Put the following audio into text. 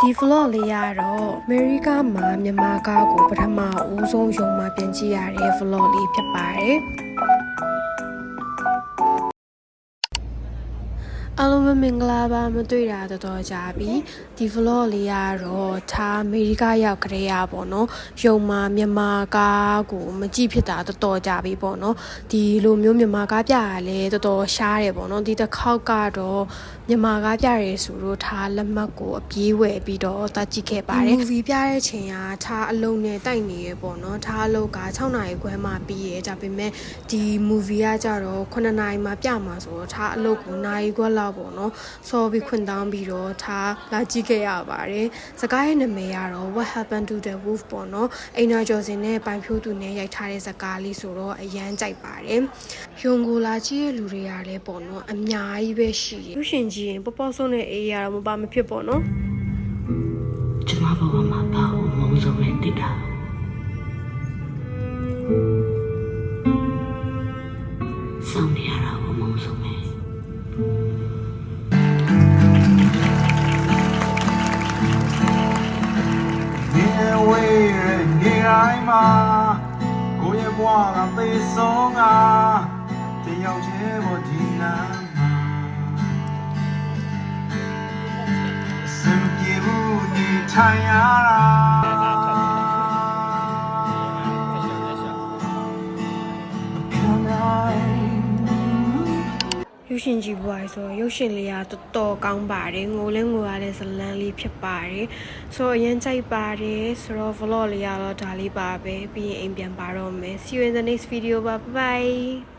ဒီ vlog လေးကတော့အမေရိကမှာမြန်မာကားကိုပထမဦးဆုံးရုံမှာပြန်ကြည့်ရတဲ့ vlog လေးဖြစ်ပါတယ်အားလုံးပဲမင်္ဂလာပါမတွေ့တာတော်ကြာပြီဒီ vlog လေးကတော့ထားအမေရိကရောက်ကြရပေါ့နော်ရုံမှာမြန်မာကားကိုမကြည့်ဖြစ်တာတော်ကြာပြီပေါ့နော်ဒီလိုမျိုးမြန်မာကားပြရလဲတော်ရှားတယ်ပေါ့နော်ဒီတစ်ခေါက်ကတော့မြန်မာကားပြရဲဆိုတော့ထားလက်မှတ်ကိုအပြေးဝယ်ပြီးတော့တကြည့်ခဲ့ပါတယ် movie ပြတဲ့ချိန်ကထားအလုံးနဲ့တိုက်နေရပေါ့နော်ထားအလုံးက6နာရီခွဲမှပြီးရဲဒါပေမဲ့ဒီ movie ကကြတော့9နာရီမှပြမှာဆိုတော့ထားအလုံးကိုနာရီခွဲလောက်ပေါ့နော်စောပြီးခွင့်တောင်းပြီးတော့ထားလာကြည့်ခဲ့ရပါတယ်စကားရဲ့နာမည်ကတော့ What Happened to the Wolf ပေါ့နော်အိမ်နာကျော်စင်နဲ့ပိုင်ဖြိုးသူနဲ့ရိုက်ထားတဲ့စကားလေးဆိုတော့အရန်ကြိုက်ပါတယ်ရုံကိုလာကြည့်ရလူတွေကလည်းပေါ့နော်အများကြီးပဲရှိတယ်လူရှင်ကြီးရင်ပေါ့ပေါ့ဆုံးတဲ့အေးရတော့မပါမဖြစ်ပေါ့နော်ကျမဘဝမှာဘာလို့မုန်းဆုံးလဲတိတာဆောင်းနေရတာကိုမုန်းဆုံးပဲဝေးရနေအိမ်မှာကိုရဲ့ဘဝကသေဆုံးကတယောက်ချင်းပေါ်ဒီနာမှာစံပြေဘူးနေထိုင်ရတာရုပ်ရှင်ကြည့်ပွားဆိုရုပ်ရှင်လေးကတော်ကောင်းပါတယ်ငိုလဲငိုရတဲ့ဇလန်းလေးဖြစ်ပါတယ်ဆိုတော့အရင်ကြိုက်ပါတယ်ဆိုတော့ vlog လေးကတော့ဒါလေးပါပဲပြီးရင်အိမ်ပြန်ပါတော့မယ် see you in the next video bye bye